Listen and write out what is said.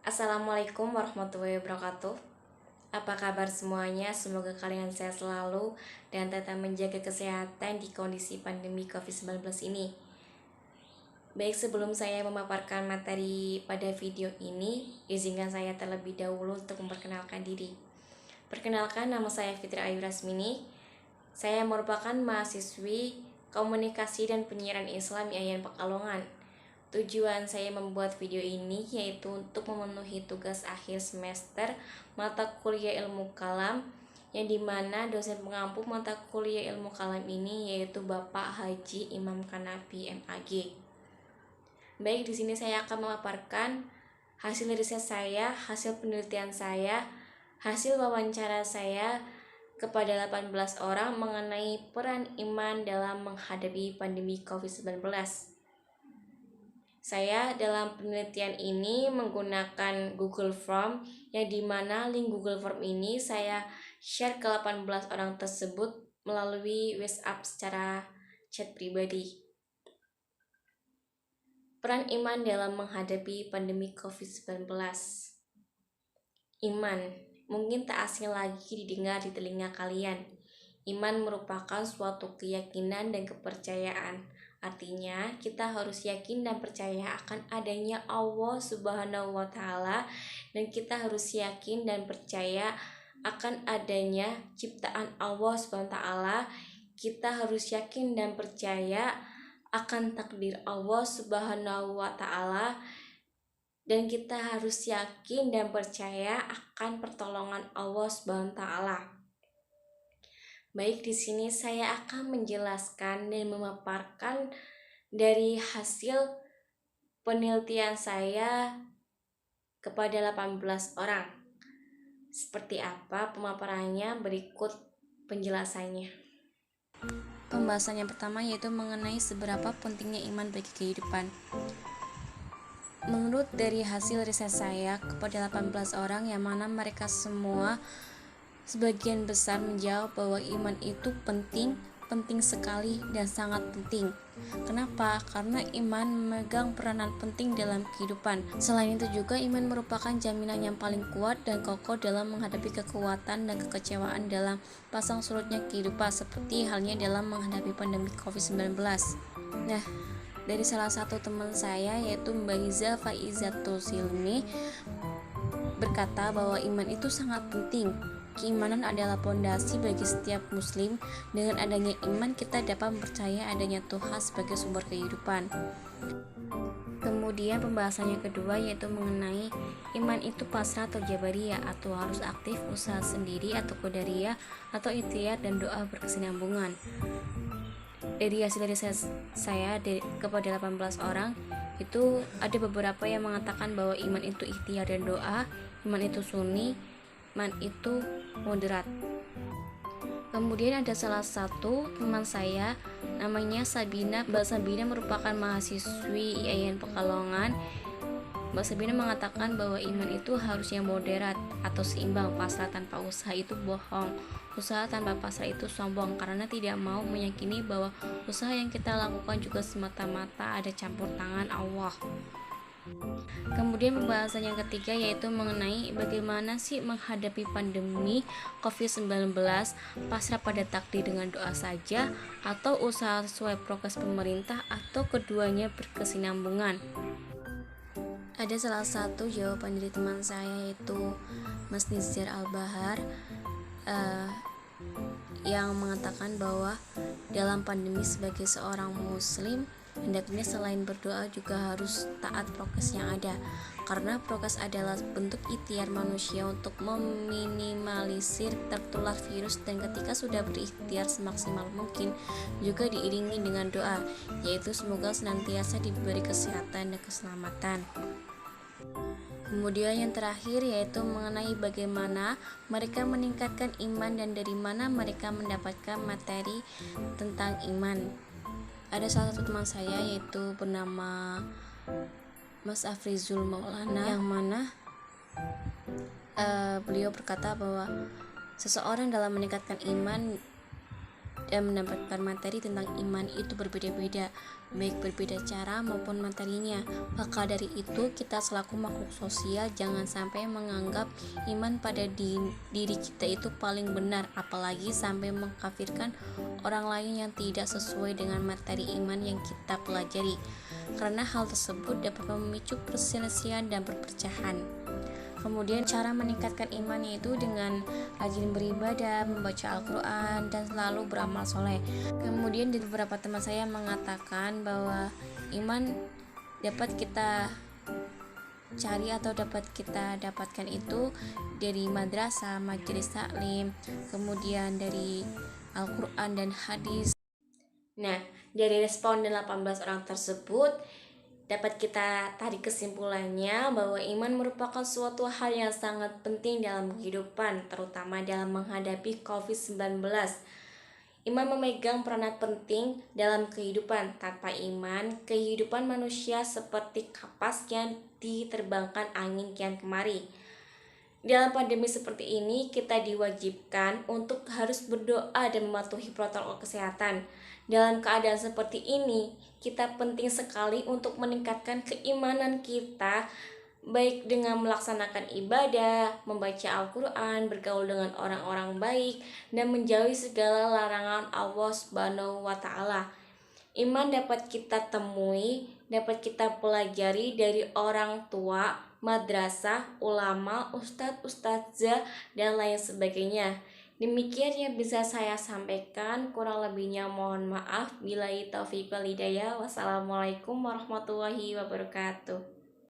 Assalamualaikum warahmatullahi wabarakatuh. Apa kabar semuanya? Semoga kalian sehat selalu dan tetap menjaga kesehatan di kondisi pandemi COVID-19 ini. Baik, sebelum saya memaparkan materi pada video ini, izinkan saya terlebih dahulu untuk memperkenalkan diri. Perkenalkan, nama saya Fitri Ayu Rasmini. Saya merupakan mahasiswi Komunikasi dan Penyiaran Islam IAIN Pekalongan. Tujuan saya membuat video ini yaitu untuk memenuhi tugas akhir semester mata kuliah ilmu kalam, yang dimana dosen pengampu mata kuliah ilmu kalam ini yaitu Bapak Haji Imam Kanafi MAG. Baik, di sini saya akan memaparkan hasil riset saya, hasil penelitian saya, hasil wawancara saya kepada 18 orang mengenai peran iman dalam menghadapi pandemi COVID-19. Saya dalam penelitian ini menggunakan Google Form, yang dimana link Google Form ini saya share ke 18 orang tersebut melalui WhatsApp secara chat pribadi. Peran iman dalam menghadapi pandemi COVID-19. Iman mungkin tak asing lagi didengar di telinga kalian. Iman merupakan suatu keyakinan dan kepercayaan. Artinya, kita harus yakin dan percaya akan adanya Allah Subhanahu wa Ta'ala, dan kita harus yakin dan percaya akan adanya ciptaan Allah Subhanahu wa Ta'ala. Kita harus yakin dan percaya akan takdir Allah Subhanahu wa Ta'ala, dan kita harus yakin dan percaya akan pertolongan Allah Subhanahu wa Ta'ala. Baik, di sini saya akan menjelaskan dan memaparkan dari hasil penelitian saya kepada 18 orang. Seperti apa pemaparannya, berikut penjelasannya. Pembahasan yang pertama yaitu mengenai seberapa pentingnya iman bagi kehidupan. Menurut dari hasil riset saya kepada 18 orang, yang mana mereka semua sebagian besar menjawab bahwa iman itu penting sekali dan sangat penting. Kenapa? Karena iman memegang peranan penting dalam kehidupan. Selain itu juga iman merupakan jaminan yang paling kuat dan kokoh dalam menghadapi kekuatan dan kekecewaan dalam pasang surutnya kehidupan, seperti halnya dalam menghadapi pandemi COVID-19. Nah, dari salah satu teman saya yaitu Mbak Iza Faizatul Silmi berkata bahwa iman itu sangat penting. Keimanan adalah pondasi bagi setiap muslim. Dengan adanya iman, kita dapat percaya adanya Tuhan sebagai sumber kehidupan. Kemudian pembahasan yang kedua yaitu mengenai iman itu pasrah atau jabariyah, atau harus aktif, usaha sendiri atau qadariyah, atau ikhtiar dan doa berkesinambungan. Dari hasil riset saya kepada 18 orang, itu ada beberapa yang mengatakan bahwa iman itu ikhtiar dan doa, iman itu sunni, iman itu moderat. Kemudian ada salah satu teman saya namanya Sabina. Mbak Sabina merupakan mahasiswi IAIN Pekalongan. Mbak Sabina mengatakan bahwa iman itu harusnya moderat atau seimbang. Pasrah tanpa usaha itu bohong, usaha tanpa pasrah itu sombong, karena tidak mau meyakini bahwa usaha yang kita lakukan juga semata-mata ada campur tangan Allah. Kemudian pembahasan yang ketiga yaitu mengenai bagaimana sih menghadapi pandemi COVID-19, pasrah pada takdir dengan doa saja, atau usaha sesuai prokes pemerintah, atau keduanya berkesinambungan. Ada salah satu jawaban dari teman saya yaitu Mas Nizar Al-Bahar yang mengatakan bahwa dalam pandemi sebagai seorang muslim, hendaknya selain berdoa juga harus taat prokes yang ada, karena prokes adalah bentuk ikhtiar manusia untuk meminimalisir tertular virus, dan ketika sudah berikhtiar semaksimal mungkin juga diiringi dengan doa, yaitu semoga senantiasa diberi kesehatan dan keselamatan. Kemudian yang terakhir yaitu mengenai bagaimana mereka meningkatkan iman dan dari mana mereka mendapatkan materi tentang iman. Ada salah satu teman saya yaitu bernama Mas Afrizul Maulana, yang mana beliau berkata bahwa seseorang dalam meningkatkan iman dan mendapatkan materi tentang iman itu berbeda-beda, baik berbeda cara maupun materinya. Maka dari itu, kita selaku makhluk sosial jangan sampai menganggap iman pada diri kita itu paling benar, apalagi sampai mengkafirkan orang lain yang tidak sesuai dengan materi iman yang kita pelajari, karena hal tersebut dapat memicu perselisihan dan perpecahan. Kemudian cara meningkatkan iman yaitu dengan rajin beribadah, membaca Al-Quran, dan selalu beramal soleh. Kemudian di beberapa teman saya mengatakan bahwa iman dapat kita cari atau dapat kita dapatkan itu dari madrasah, majelis taklim, kemudian dari Al-Quran dan hadis. Nah, dari responden 18 orang tersebut dapat kita tarik kesimpulannya bahwa iman merupakan suatu hal yang sangat penting dalam kehidupan, terutama dalam menghadapi COVID-19. Iman memegang peranan penting dalam kehidupan. Tanpa iman, kehidupan manusia seperti kapas yang diterbangkan angin kian kemari. Dalam pandemi seperti ini, kita diwajibkan untuk harus berdoa dan mematuhi protokol kesehatan. Dalam keadaan seperti ini, kita penting sekali untuk meningkatkan keimanan kita, baik dengan melaksanakan ibadah, membaca Al-Quran, bergaul dengan orang-orang baik, dan menjauhi segala larangan Allah Subhanahu wa Ta'ala. Iman dapat kita temui, dapat kita pelajari dari orang tua, madrasah, ulama, ustadz, ustadzah, dan lain sebagainya. Demikian yang bisa saya sampaikan, kurang lebihnya mohon maaf. Billahi taufiq wal hidayah. Wassalamualaikum warahmatullahi wabarakatuh.